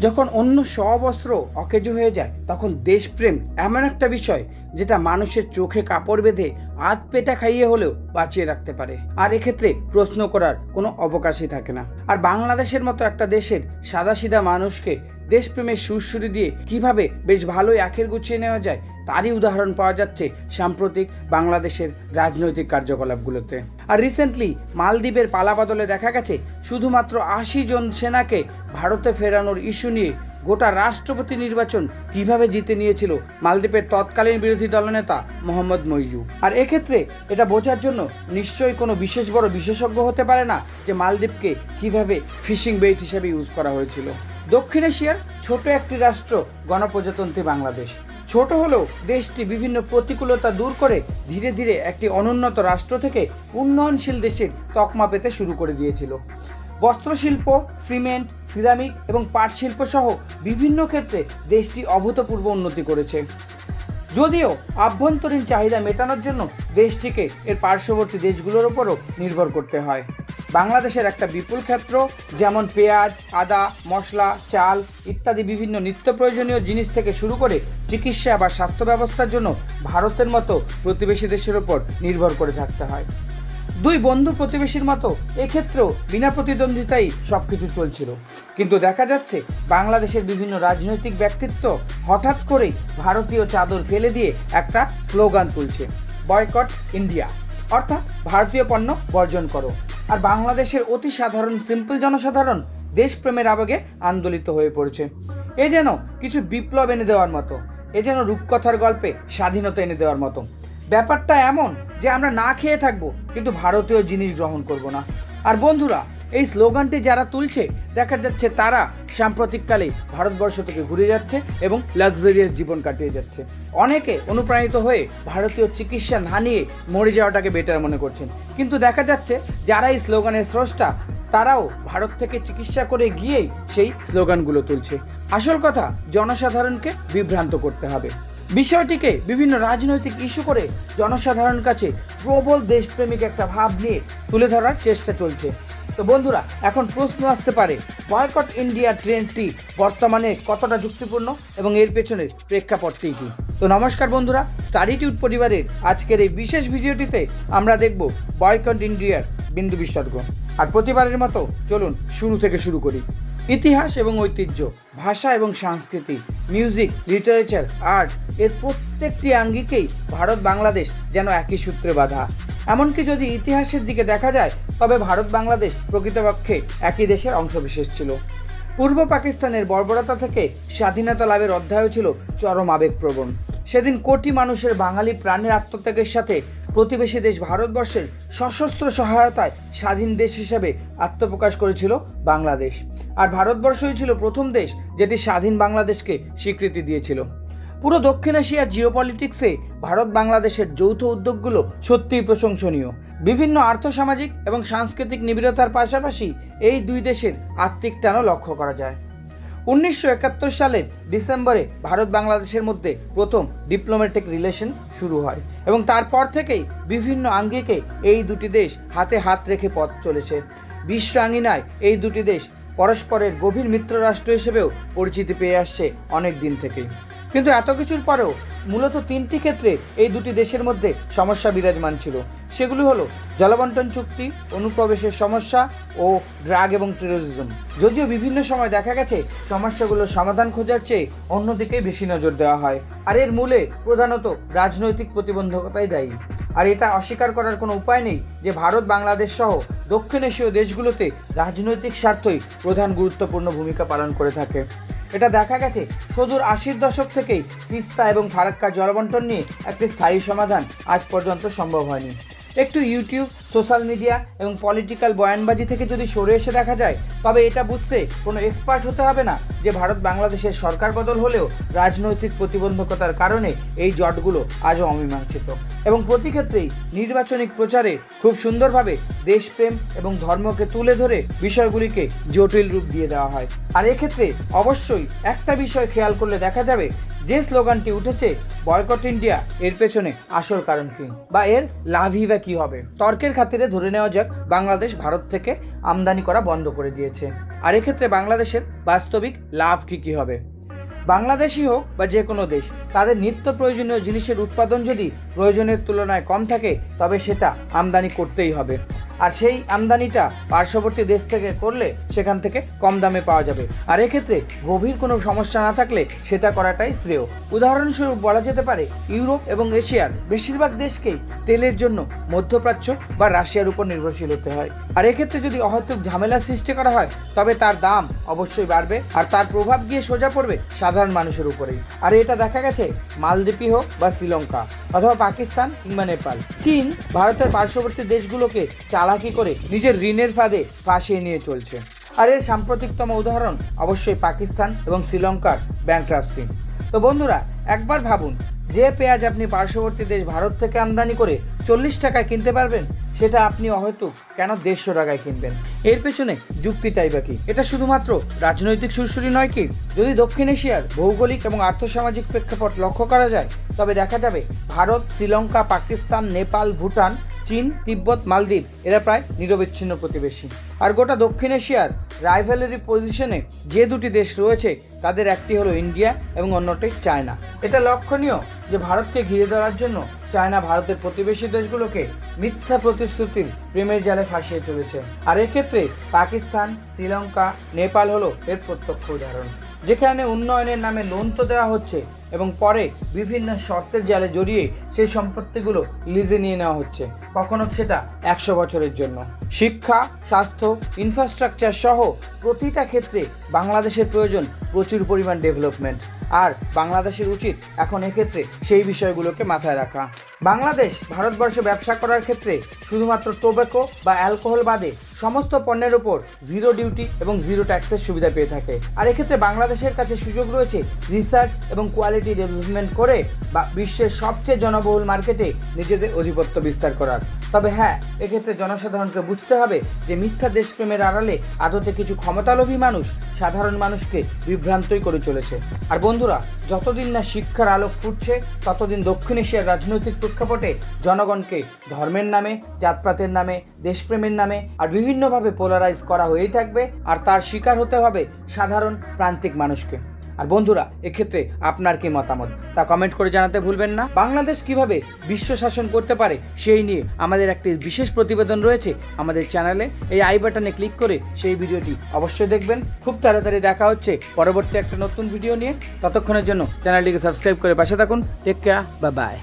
যখন অন্য সব অস্ত্র অকেজ হয়ে যায় তখন দেশপ্রেম এমন একটা বিষয় যেটা মানুষের চোখে কাপড় বেঁধে আধ পেটা খাইয়ে হলেও বাঁচিয়ে রাখতে পারে। আর এক্ষেত্রে প্রশ্ন করার কোনো অবকাশই থাকে না। আর বাংলাদেশের মতো একটা দেশের সাদাসিধা মানুষকে দেশপ্রেমের সুরসুরি দিয়ে কিভাবে বেশ ভালোই আখের গুছিয়ে নেওয়া যায় তারই উদাহরণ পাওয়া যাচ্ছে সাম্প্রতিক বাংলাদেশের রাজনৈতিক কার্যকলাপগুলোতে। আর রিসেন্টলি মালদ্বীপের পালাবদলে দেখা গেছে শুধুমাত্র ৮০ জন সেনাকে ভারতে ফেরানোর ইস্যু নিয়ে গোটা রাষ্ট্রপতি নির্বাচন কিভাবে জিতে নিয়েছিল মালদ্বীপের তৎকালীন বিরোধী দলনেতা মোহাম্মদ মইজু। আর এক্ষেত্রে এটা বোঝার জন্য নিশ্চয়ই কোনো বিশেষ বড় বিশেষজ্ঞ হতে পারে না যে মালদ্বীপকে কিভাবে ফিশিং বেইট হিসেবে ইউজ করা হয়েছিল। দক্ষিণ এশিয়ার ছোট একটি রাষ্ট্র গণপ্রজাতন্ত্রী বাংলাদেশ, ছোট হলেও দেশটি বিভিন্ন প্রতিকূলতা দূর করে ধীরে ধীরে একটি অনুন্নত রাষ্ট্র থেকে উন্নয়নশীল দেশের তকমা পেতে শুরু করে দিয়েছিল। বস্ত্রশিল্প, সিমেন্ট, সিরামিক এবং পাট শিল্প সহ বিভিন্ন ক্ষেত্রে দেশটি অভূতপূর্ব উন্নতি করেছে। যদিও আভ্যন্তরীণ চাহিদা মেটানোর জন্য দেশটিকে এর পার্শ্ববর্তী দেশগুলোর উপরও নির্ভর করতে হয়। বাংলাদেশের একটা বিপুল ক্ষেত্র যেমন পেঁয়াজ, আদা, মশলা, চাল ইত্যাদি বিভিন্ন নিত্য প্রয়োজনীয় জিনিস থেকে শুরু করে চিকিৎসা বা স্বাস্থ্য ব্যবস্থার জন্য ভারতের মতো প্রতিবেশী দেশের ওপর নির্ভর করে থাকতে হয়। দুই বন্ধু প্রতিবেশীর মতো এক্ষেত্রেও বিনা প্রতিদ্বন্দ্বিতাই সবকিছু চলছিল। কিন্তু দেখা যাচ্ছে বাংলাদেশের বিভিন্ন রাজনৈতিক ব্যক্তিত্ব হঠাৎ করেই ভারতীয় চাদর ফেলে দিয়ে একটা স্লোগান তুলছে, বয়কট ইন্ডিয়া, অর্থাৎ ভারতীয় পণ্য বর্জন করো। আর বাংলাদেশের অতি সাধারণ সিম্পল জনসাধারণ দেশপ্রেমের আবেগে আন্দোলিত হয়ে পড়েছে। এ যেন কিছু বিপ্লব এনে দেওয়ার মতো, এ যেন রূপকথার গল্পে স্বাধীনতা এনে দেওয়ার মতো। ব্যাপারটা এমন যে আমরা না খেয়ে থাকবো কিন্তু ভারতীয় জিনিস গ্রহণ করব না। আর বন্ধুরা, এই স্লোগানটি যারা তুলছে দেখা যাচ্ছে তারা সাম্প্রতিককালে ভারতবর্ষ থেকে ঘুরে যাচ্ছে এবং লাক্সারিয়াস জীবন কাটিয়ে যাচ্ছে। অনেকে অনুপ্রাণিত হয়ে ভারতীয় চিকিৎসা না নিয়ে মরে যাওয়াটাকে বেটার মনে করছেন। কিন্তু দেখা যাচ্ছে যারা এই স্লোগানের স্রষ্টা তারাও ভারত থেকে চিকিৎসা করে গিয়েই সেই স্লোগানগুলো তুলছে। আসল কথা জনসাধারণকে বিভ্রান্ত করতে হবে। বিষয়টিকে বিভিন্ন রাজনৈতিক ইস্যু করে জনসাধারণের কাছে প্রবল দেশপ্রেমিক একটা ভাব নিয়ে তুলে ধরার চেষ্টা চলছে। তো বন্ধুরা, এখন প্রশ্ন আসতে পারে বয়কট ইন্ডিয়া ট্রেন্ডটি বর্তমানে কতটা যুক্তিপূর্ণ এবং এর পেছনের প্রেক্ষাপটটি কি। তো নমস্কার বন্ধুরা, স্টাডিটিউড পরিবারের আজকের এই বিশেষ ভিডিওটিতে আমরা দেখব বয়কট ইন্ডিয়ার বিন্দু বিসর্গ। আর প্রতিবারের মতো চলুন শুরু থেকে শুরু করি। ইতিহাস এবং ঐতিহ্য, ভাষা এবং সংস্কৃতি, মিউজিক, লিটারেচার, আর্ট এর প্রত্যেকটি আঙ্গিকেই ভারত বাংলাদেশ যেন একই সূত্রে বাঁধা। এমনকি যদি ইতিহাসের দিকে দেখা যায় তবে ভারত বাংলাদেশ প্রকৃতপক্ষে একই দেশের অংশবিশেষ ছিল। পূর্ব পাকিস্তানের বর্বরতা থেকে স্বাধীনতা লাভের অধ্যায়ও ছিল চরম আবেগপ্রবণ। সেদিন কোটি মানুষের বাঙালি প্রাণের আত্মত্যাগের সাথে প্রতিবেশী দেশ ভারতবর্ষের সশস্ত্র সহায়তায় স্বাধীন দেশ হিসেবে আত্মপ্রকাশ করেছিল বাংলাদেশ। আর ভারতবর্ষই ছিল প্রথম দেশ যেটি স্বাধীন বাংলাদেশকে স্বীকৃতি দিয়েছিল। পুরো দক্ষিণ এশিয়ার জিওপলিটিক্সে ভারত বাংলাদেশের যৌথ উদ্যোগগুলো সত্যিই প্রশংসনীয়। বিভিন্ন আর্থসামাজিক এবং সাংস্কৃতিক নিবিড়তার পাশাপাশি এই দুই দেশের আত্মিক টানও লক্ষ্য করা যায়। 1971 সালের ডিসেম্বরে ভারত বাংলাদেশের মধ্যে প্রথম ডিপ্লোম্যাটিক রিলেশন শুরু হয় এবং তারপর থেকেই বিভিন্ন আঙ্গিকে এই দুটি দেশ হাতে হাত রেখে পথ চলেছে। বিশ্ব আঙ্গিনায় এই দুটি দেশ পরস্পরের গভীর মিত্র রাষ্ট্র হিসেবেও পরিচিতি পেয়ে আসছে অনেক দিন থেকেই। কিন্তু এত কিছুর পরেও মূলত তিনটি ক্ষেত্রে এই দুটি দেশের মধ্যে সমস্যা বিরাজমান ছিল। সেগুলি হলো জলবন্টন চুক্তি, অনুপ্রবেশের সমস্যা ও ড্রাগ এবং টেরোরিজম। যদিও বিভিন্ন সময় দেখা গেছে সমস্যাগুলোর সমাধান খোঁজার চেয়ে অন্যদিকে বেশি নজর দেওয়া হয়। আর এর মূলে প্রধানত রাজনৈতিক প্রতিবন্ধকতাই দায়ী। আর এটা অস্বীকার করার কোনো উপায় নেই যে ভারত বাংলাদেশ সহ দক্ষিণ এশীয় দেশগুলোতে রাজনৈতিক স্বার্থই প্রধান গুরুত্বপূর্ণ ভূমিকা পালন করে থাকে। এটা দেখা গেছে সুদূর 80-র দশক থেকেই তিস্তা এবং ফারাক্কার জলবন্টন নিয়ে একটি স্থায়ী সমাধান আজ পর্যন্ত সম্ভব হয়নি। একটু ইউটিউব, সোশ্যাল মিডিয়া এবং পলিটিক্যাল বয়ানবাজি থেকে যদি সরে এসে দেখা যায় তবে এটা বুঝতে কোনো এক্সপার্ট হতে হবে না যে ভারত বাংলাদেশের সরকার বদল হলেও রাজনৈতিক প্রতিবন্ধকতার কারণে এই জটগুলো আজও অমীমাংসিত এবং প্রতি ক্ষেত্রেই নির্বাচনিক প্রচারে খুব সুন্দরভাবে দেশপ্রেম এবং ধর্মকে তুলে ধরে বিষয়গুলিকে জটিল রূপ দিয়ে দেওয়া হয়। আর এক্ষেত্রে অবশ্যই একটা বিষয় খেয়াল করলে দেখা যাবে যে স্লোগানটি উঠেছে বয়কট ইন্ডিয়া, এর পেছনে আসল কারণ কি বা এর লাভই বা কি হবে। তর্কের খাতিরে ধরে নেওয়া যাক বাংলাদেশ ভারত থেকে আমদানি করা বন্ধ করে দিয়েছে। আর এক্ষেত্রে বাংলাদেশের বাস্তবিক লাভ কী হবে। বাংলাদেশই হোক বা যে কোনো দেশ, তাদের নিত্য প্রয়োজনীয় জিনিসের উৎপাদন যদি প্রয়োজনের তুলনায় কম থাকে তবে সেটা আমদানি করতেই হবে। আর সেই আমদানিটা পার্শ্ববর্তী দেশ থেকে করলে সেখান থেকে কম দামে পাওয়া যাবে। আর এক্ষেত্রে গভীর কোনো সমস্যা না থাকলে সেটা করাটাই শ্রেয়। উদাহরণস্বরূপ বলা যেতে পারে ইউরোপ এবং এশিয়ার বেশিরভাগ দেশকেই তেলের জন্য মধ্যপ্রাচ্য বা রাশিয়ার উপর নির্ভরশীল হতে হয়। আর এক্ষেত্রে যদি অহেতুক ঝামেলা সৃষ্টি করা হয় তবে তার দাম অবশ্যই বাড়বে আর তার প্রভাব গিয়ে সোজা পড়বে সাধারণ মানুষের উপরেই। আর এটা দেখা গেছে মালদ্বীপই হোক বা শ্রীলঙ্কা অথবা পাকিস্তান কিংবা নেপাল। চীন ভারতের পার্শ্ববর্তী দেশগুলোকে চালাকি করে নিজের ঋণের ফাঁদে ফাঁসিয়ে নিয়ে চলছে। আর এর সাম্প্রতিকতম উদাহরণ অবশ্যই পাকিস্তান এবং শ্রীলঙ্কার ব্যাংক্রাপসি। তো বন্ধুরা, একবার ভাবুন, যে পেঁয়াজ আপনি পার্শ্ববর্তী দেশ ভারত থেকে আমদানি করে 40 টাকায় কিনতে পারবেন, সেটা আপনি অহেতুক কেন 150 টাকায় কিনবেন? এর পেছনে যুক্তিটাই বা কি? এটা শুধুমাত্র রাজনৈতিক সুরসুরি নয় কি? যদি দক্ষিণ এশিয়ার ভৌগোলিক এবং আর্থসামাজিক প্রেক্ষাপট লক্ষ্য করা যায় তবে দেখা যাবে ভারত, শ্রীলঙ্কা, পাকিস্তান, নেপাল, ভুটান, চীন, তিব্বত, মালদ্বীপ এরা প্রায় নিরবিচ্ছিন্ন প্রতিবেশী। আর গোটা দক্ষিণ এশিয়ার রাইভালারি পজিশনে যে দুটি দেশ রয়েছে তাদের একটি হলো ইন্ডিয়া এবং অন্যটি চায়না। এটা লক্ষণীয় যে ভারতকে ঘিরে ধরার জন্য চায়না ভারতের প্রতিবেশী দেশগুলোকে মিথ্যা প্রতিশ্রুতির প্রেমের জালে ফাঁসিয়ে চলেছে। আর এক্ষেত্রে পাকিস্তান, শ্রীলঙ্কা, নেপাল হলো এর প্রত্যক্ষ উদাহরণ, যেখানে উন্নয়নের নামে লোন তো দেওয়া হচ্ছে এবং পরে বিভিন্ন শর্তের জালে জড়িয়ে সেই সম্পত্তিগুলো লিজে নিয়ে নেওয়া হচ্ছে, কখনো সেটা 100 বছরের জন্য। শিক্ষা, স্বাস্থ্য, ইনফ্রাস্ট্রাকচার সহ প্রতিটা ক্ষেত্রে বাংলাদেশের প্রয়োজন প্রচুর পরিমাণ ডেভেলপমেন্ট। আর বাংলাদেশের উচিত এখন এক্ষেত্রে সেই বিষয়গুলোকে মাথায় রাখা। বাংলাদেশ ভারতবর্ষে ব্যবসা করার ক্ষেত্রে শুধুমাত্র টোব্যাকো বা অ্যালকোহল বাদে সমস্ত পণ্যের উপর 0 ডিউটি এবং 0 ট্যাক্সের সুবিধা পেয়ে থাকে। আর এক্ষেত্রে বাংলাদেশের কাছে সুযোগ রয়েছে রিসার্চ এবং কোয়ালিটি ডেভেলপমেন্ট করে বা বিশ্বের সবচেয়ে জনবহুল মার্কেটে নিজেদের আধিপত্য বিস্তার করার। তবে হ্যাঁ, এক্ষেত্রে জনসাধারণকে বুঝতে হবে যে মিথ্যা দেশপ্রেমের আড়ালে আদতে কিছু ক্ষমতালোভী মানুষ সাধারণ মানুষকে বিভ্রান্তই করে চলেছে। আর বন্ধুরা, যতদিন না শিক্ষার আলোক ফুটছে ততদিন দক্ষিণ এশিয়ার রাজনৈতিক প্রেক্ষাপটে জনগণকে ধর্মের নামে, জাতপাতের নামে, দেশপ্রেমের নামে আর বিভিন্নভাবে পোলারাইজ করা হয়েই থাকবে। আর তার শিকার হতে হবে সাধারণ প্রান্তিক মানুষকে। আর বন্ধুরা, এক্ষেত্রে আপনার কি মতামত তা কমেন্ট করে জানাতে ভুলবেন না। বাংলাদেশ কিভাবে বিশ্ব শাসন করতে পারে সেই নিয়ে আমাদের একটি বিশেষ প্রতিবেদন রয়েছে আমাদের চ্যানেলে। এই আই বাটনে ক্লিক করে সেই ভিডিওটি অবশ্যই দেখবেন। খুব তাড়াতাড়ি দেখা হচ্ছে পরবর্তী একটা নতুন ভিডিও নিয়ে। ততক্ষণের জন্য চ্যানেলটিকে সাবস্ক্রাইব করে পাশে থাকুন। Take care, bye by.